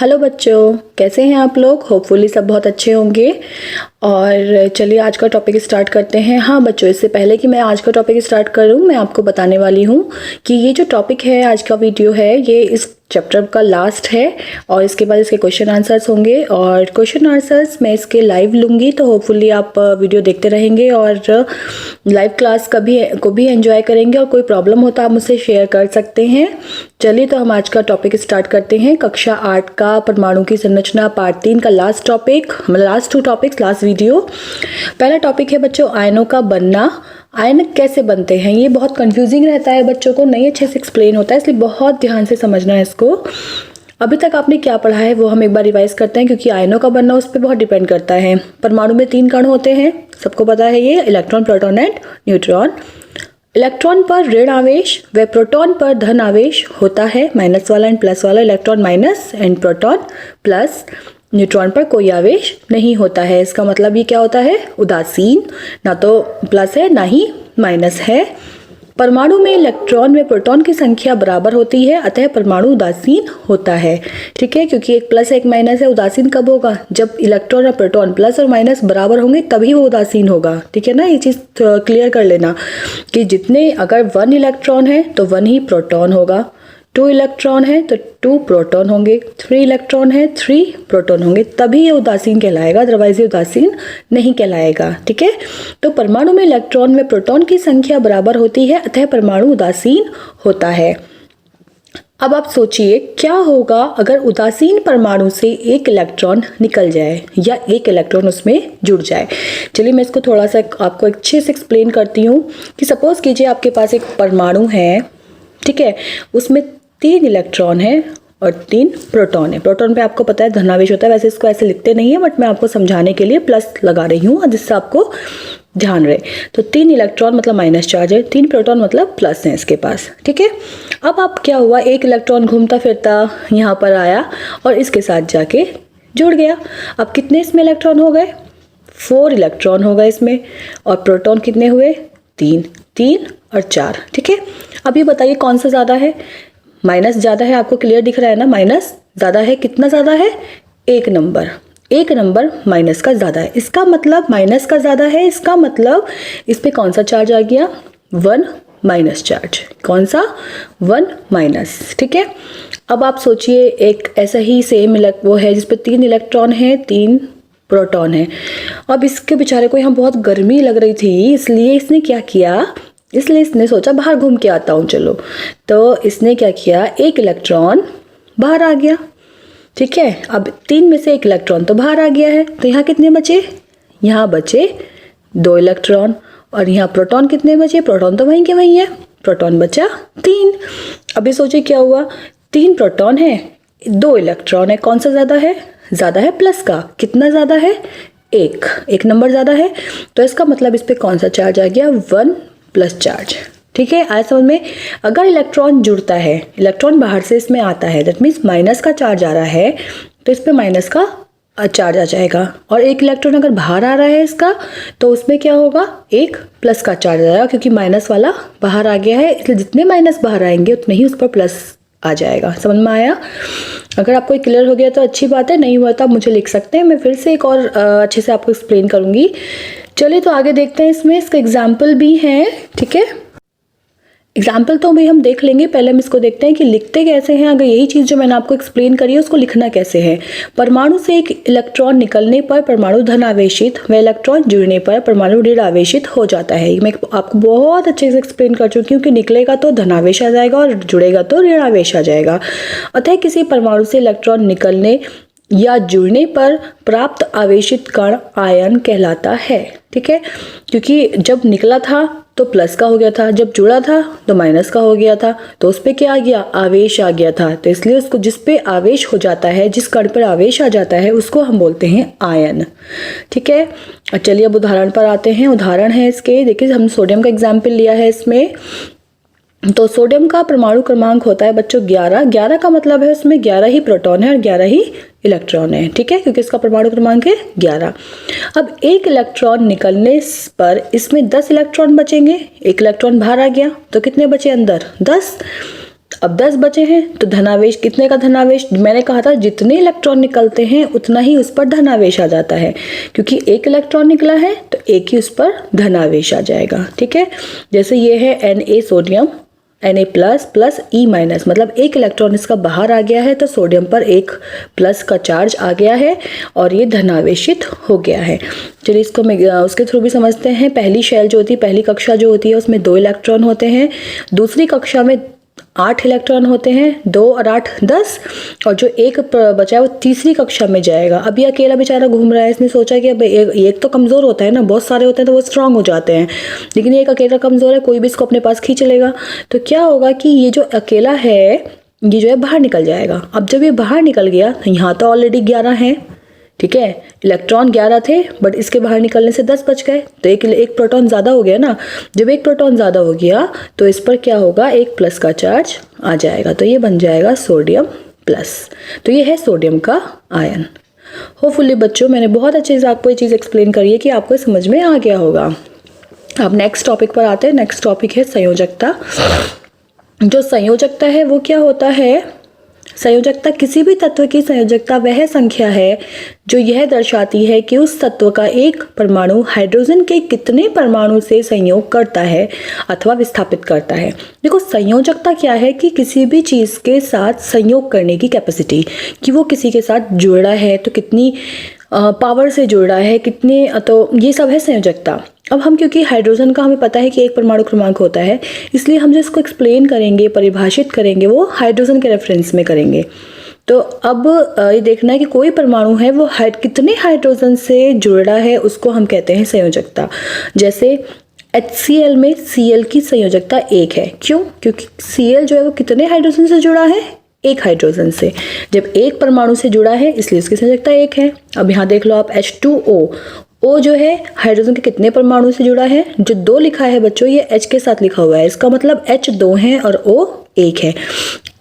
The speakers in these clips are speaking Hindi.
हेलो बच्चों, कैसे हैं आप लोग। होपफुली सब बहुत अच्छे होंगे। और चलिए आज का टॉपिक स्टार्ट करते हैं। हाँ बच्चों, इससे पहले कि मैं आज का टॉपिक स्टार्ट करूं, मैं आपको बताने वाली हूं कि ये जो टॉपिक है, आज का वीडियो है, ये इस चैप्टर का लास्ट है और इसके बाद इसके क्वेश्चन आंसर्स होंगे। और क्वेश्चन आंसर्स मैं इसके लाइव लूँगी, तो होपफुली आप वीडियो देखते रहेंगे और लाइव क्लास को भी एंजॉय करेंगे। और कोई प्रॉब्लम हो तो आप मुझसे शेयर कर सकते हैं। चलिए तो हम आज का टॉपिक स्टार्ट करते हैं। कक्षा 8 का परमाणु की संरचना पार्ट 3 का लास्ट टॉपिक, मतलब लास्ट 2 टॉपिक्स, लास्ट वीडियो। पहला टॉपिक है बच्चों आयनों का बनना। आयन कैसे बनते हैं, ये बहुत कंफ्यूजिंग रहता है बच्चों को, नहीं अच्छे से एक्सप्लेन होता है, इसलिए बहुत ध्यान से समझना है इसको। अभी तक आपने क्या पढ़ा है वो हम एक बार रिवाइज करते हैं, क्योंकि आयनों का बनना उस पर बहुत डिपेंड करता है। परमाणु में 3 कण होते हैं, सबको पता है ये, electron, proton and neutron. Electron पर ऋण आवेश व प्रोटॉन पर धन आवेश होता है, माइनस वाला एंड प्लस वाला। Electron minus and proton plus. Neutron पर कोई आवेश नहीं होता है। इसका मतलब ये क्या होता है, उदासीन, ना तो प्लस है ना ही माइनस है। परमाणु में इलेक्ट्रॉन व प्रोटॉन की संख्या बराबर होती है, अतः परमाणु उदासीन होता है। ठीक है, क्योंकि एक प्लस एक माइनस है। उदासीन कब होगा, जब इलेक्ट्रॉन और प्रोटॉन प्लस और माइनस बराबर होंगे तभी वो उदासीन होगा। ठीक है ना, ये चीज़ क्लियर कर लेना कि जितने, अगर 1 इलेक्ट्रॉन है तो 1 ही प्रोटॉन होगा, 2 इलेक्ट्रॉन है तो 2 प्रोटॉन होंगे, 3 इलेक्ट्रॉन है 3 प्रोटॉन होंगे, तभी ये उदासीन कहलाएगा, अदरवाइज ये उदासीन नहीं कहलाएगा। ठीक है, तो परमाणु में इलेक्ट्रॉन में प्रोटॉन की संख्या बराबर होती है, अतः परमाणु उदासीन होता है। अब आप सोचिए क्या होगा अगर उदासीन परमाणु से एक इलेक्ट्रॉन निकल जाए या एक इलेक्ट्रॉन उसमें जुड़ जाए। चलिए मैं इसको थोड़ा सा आपको अच्छे से एक्सप्लेन करती हूँ कि सपोज कीजिए आपके पास एक परमाणु है, ठीक है, उसमें 3 इलेक्ट्रॉन है और 3 प्रोटॉन है। प्रोटॉन पे आपको पता है धनावेश होता है, वैसे इसको ऐसे लिखते नहीं है, बट मैं आपको समझाने के लिए प्लस लगा रही हूँ जिससे आपको ध्यान रहे। तो 3 इलेक्ट्रॉन मतलब माइनस चार्ज है, 3 प्रोटॉन मतलब प्लस है इसके पास। ठीक है, अब आप क्या हुआ, एक इलेक्ट्रॉन घूमता फिरता यहाँ पर आया और इसके साथ जाके जुड़ गया। अब कितने इसमें इलेक्ट्रॉन हो गए, 4 इलेक्ट्रॉन हो गए इसमें, और प्रोटॉन कितने हुए, 3 और 4। ठीक है, अब ये बताइए कौन सा ज़्यादा है, माइनस ज़्यादा है, आपको क्लियर दिख रहा है ना, माइनस ज़्यादा है। कितना ज़्यादा है, 1 नंबर माइनस का ज़्यादा है। इसका मतलब माइनस का ज़्यादा है, इसका मतलब इस पे कौन सा चार्ज आ गया, 1 माइनस चार्ज। कौन सा, 1 माइनस। ठीक है, अब आप सोचिए एक ऐसा ही सेम वो है जिसपे 3 इलेक्ट्रॉन है 3 प्रोटॉन है। अब इसके बेचारे को यहाँ बहुत गर्मी लग रही थी, इसलिए इसने क्या किया, इसलिए इसने सोचा बाहर घूम के आता हूँ चलो। तो इसने क्या किया, एक इलेक्ट्रॉन बाहर आ गया। ठीक है, अब 3 में से एक इलेक्ट्रॉन तो बाहर आ गया है, तो यहाँ कितने बचे, यहाँ बचे 2 इलेक्ट्रॉन। और यहाँ प्रोटॉन कितने बचे, प्रोटॉन तो वहीं के वहीं है, प्रोटॉन बचा 3। अभी सोचिए क्या हुआ, 3 प्रोटॉन है 2 इलेक्ट्रॉन है, कौन सा ज़्यादा है, ज़्यादा है प्लस का। कितना ज़्यादा है, 1 नंबर ज़्यादा है। तो इसका मतलब इस पर कौन सा चार्ज आ गया, 1 प्लस चार्ज। ठीक है, आया समझ में। अगर इलेक्ट्रॉन जुड़ता है, इलेक्ट्रॉन बाहर से इसमें आता है, दैट मीन्स माइनस का चार्ज आ रहा है, तो इस पर माइनस का चार्ज आ जाएगा। और एक इलेक्ट्रॉन अगर बाहर आ रहा है इसका, तो उसमें क्या होगा, 1 प्लस का चार्ज आ जाएगा, क्योंकि माइनस वाला बाहर आ गया है, इसलिए जितने माइनस बाहर आएंगे उतने ही उस पर प्लस आ जाएगा। समझ में आया। अगर आपको क्लियर हो गया तो अच्छी बात है, नहीं हुआ तो आप मुझे लिख सकते हैं, मैं फिर से एक और अच्छे से आपको एक्सप्लेन करूँगी। चलिए तो आगे देखते हैं, इसमें इसका एग्जाम्पल भी है। ठीक है, एग्जाम्पल तो भी हम देख लेंगे, पहले हम इसको देखते हैं कि लिखते कैसे हैं। अगर यही चीज़ जो मैंने आपको एक्सप्लेन करी है उसको लिखना कैसे है। परमाणु से एक इलेक्ट्रॉन निकलने पर परमाणु धन आवेशित व इलेक्ट्रॉन जुड़ने पर परमाणु ऋण आवेशित हो जाता है। मैं आपको बहुत अच्छे से एक्सप्लेन कर चुकी हूँ कि निकलेगा तो धनावेश आ जाएगा और जुड़ेगा तो ऋण आवेश आ जाएगा। अतः किसी परमाणु से इलेक्ट्रॉन निकलने या जुड़ने पर प्राप्त आवेशित कण आयन कहलाता है। ठीक है, क्योंकि जब निकला था तो प्लस का हो गया था, जब जुड़ा था तो माइनस का हो गया था, तो उस पर क्या आ गया, आवेश आ गया था। तो इसलिए उसको, जिस पे आवेश हो जाता है, जिस कण पर आवेश आ जाता है, उसको हम बोलते हैं आयन। ठीक है, चलिए अब उदाहरण पर आते हैं। उदाहरण है इसके, देखिए हम सोडियम का एग्जाम्पल लिया है इसमें। तो सोडियम का परमाणु क्रमांक होता है बच्चों 11। 11 का मतलब है उसमें 11 ही प्रोटॉन है और 11 ही इलेक्ट्रॉन है। ठीक है, क्योंकि इसका परमाणु क्रमांक है 11। अब एक इलेक्ट्रॉन निकलने पर इसमें 10 इलेक्ट्रॉन बचेंगे। एक इलेक्ट्रॉन बाहर आ गया तो कितने बचे अंदर, 10। अब 10 बचे हैं तो धनावेश कितने का धनावेश, मैंने कहा था जितने इलेक्ट्रॉन निकलते हैं उतना ही उस पर धनावेश आ जाता है, क्योंकि एक इलेक्ट्रॉन निकला है तो एक ही उस पर धनावेश आ जाएगा। ठीक है, जैसे ये है Na sodium, Na plus plus E minus, मतलब एक इलेक्ट्रॉन इसका बाहर आ गया है तो सोडियम पर एक प्लस का चार्ज आ गया है और ये धनावेशित हो गया है। चलिए इसको मैं उसके थ्रू भी समझते हैं। पहली शेल जो होती है, पहली कक्षा जो होती है उसमें 2 इलेक्ट्रॉन होते हैं, दूसरी कक्षा में 8 इलेक्ट्रॉन होते हैं, 2 और 8 10, और जो एक बचा है वो तीसरी कक्षा में जाएगा। अब ये अकेला बेचारा घूम रहा है, इसने सोचा कि अब एक तो कमज़ोर होता है ना, बहुत सारे होते हैं तो वो स्ट्रांग हो जाते हैं, लेकिन ये एक अकेला कमज़ोर है, कोई भी इसको अपने पास खींच लेगा। तो क्या होगा कि ये जो अकेला है ये जो है बाहर निकल जाएगा। अब जब ये बाहर निकल गया, यहाँ तो ऑलरेडी 11 है, ठीक है, इलेक्ट्रॉन 11 थे बट इसके बाहर निकलने से 10 बच गए, तो एक प्रोटॉन ज़्यादा हो गया ना। जब एक प्रोटॉन ज़्यादा हो गया तो इस पर क्या होगा, एक प्लस का चार्ज आ जाएगा, तो ये बन जाएगा सोडियम प्लस। तो ये है सोडियम का आयन। होपफुली बच्चों मैंने बहुत अच्छे से आपको ये चीज़ एक्सप्लेन करी है कि आपको समझ में आ गया होगा। अब नेक्स्ट टॉपिक पर आते हैं। नेक्स्ट टॉपिक है संयोजकता। जो संयोजकता है वो क्या होता है, संयोजकता किसी भी तत्व की संयोजकता वह संख्या है जो यह दर्शाती है कि उस तत्व का एक परमाणु हाइड्रोजन के कितने परमाणु से संयोग करता है अथवा विस्थापित करता है। देखो संयोजकता क्या है कि किसी भी चीज़ के साथ संयोग करने की कैपेसिटी, कि वो किसी के साथ जुड़ रहा है तो कितनी पावर से जुड़ रहा है, कितने, तो ये सब है संयोजकता। अब हम क्योंकि हाइड्रोजन का हमें पता है कि एक परमाणु क्रमांक होता है, इसलिए हम जो इसको एक्सप्लेन करेंगे, परिभाषित करेंगे, वो हाइड्रोजन के रेफरेंस में करेंगे। तो अब ये देखना है कि कोई परमाणु है वो कितने हाइड्रोजन से जुड़ रहा है, उसको हम कहते हैं संयोजकता। जैसे HCl में Cl की संयोजकता 1 है। क्यों? क्योंकि Cl जो है वो कितने हाइड्रोजन से जुड़ा है, एक हाइड्रोजन से। जब एक परमाणु से जुड़ा है इसलिए उसकी संयोजकता 1 है। अब यहाँ देख लो आप H2O, O जो है हाइड्रोजन के कितने परमाणु से जुड़ा है, जो 2 लिखा है बच्चों ये H के साथ लिखा हुआ है, इसका मतलब H 2 है और O 1 है।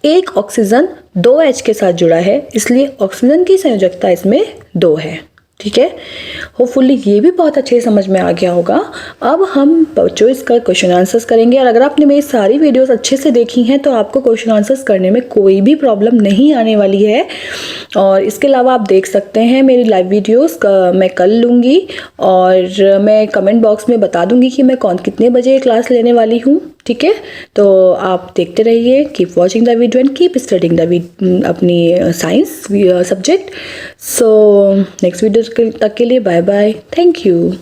एक ऑक्सीजन 2 H के साथ जुड़ा है, इसलिए ऑक्सीजन की संयोजकता इसमें 2 है। ठीक है, होपफुली ये भी बहुत अच्छे से समझ में आ गया होगा। अब हम बच्चों इसका क्वेश्चन आंसर्स करेंगे, और अगर आपने मेरी सारी वीडियोस अच्छे से देखी हैं तो आपको क्वेश्चन आंसर्स करने में कोई भी प्रॉब्लम नहीं आने वाली है। और इसके अलावा आप देख सकते हैं मेरी लाइव वीडियोस मैं कल लूँगी, और मैं कमेंट बॉक्स में बता दूँगी कि मैं कितने बजे क्लास लेने वाली हूँ। ठीक है, तो आप देखते रहिए, keep watching the video and keep studying the अपनी science subject. So next video तक के लिए बाय बाय, थैंक यू।